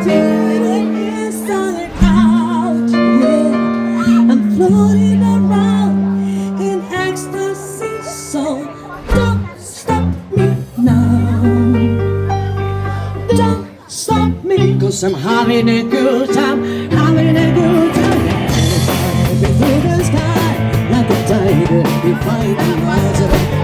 feeling inside out. Yeah, I'm floating around in ecstasy, so don't stop me now. Don't stop me, 'cause I'm having a good time, having a good time. Yeah, through the sky, like a tiger, defying the rise of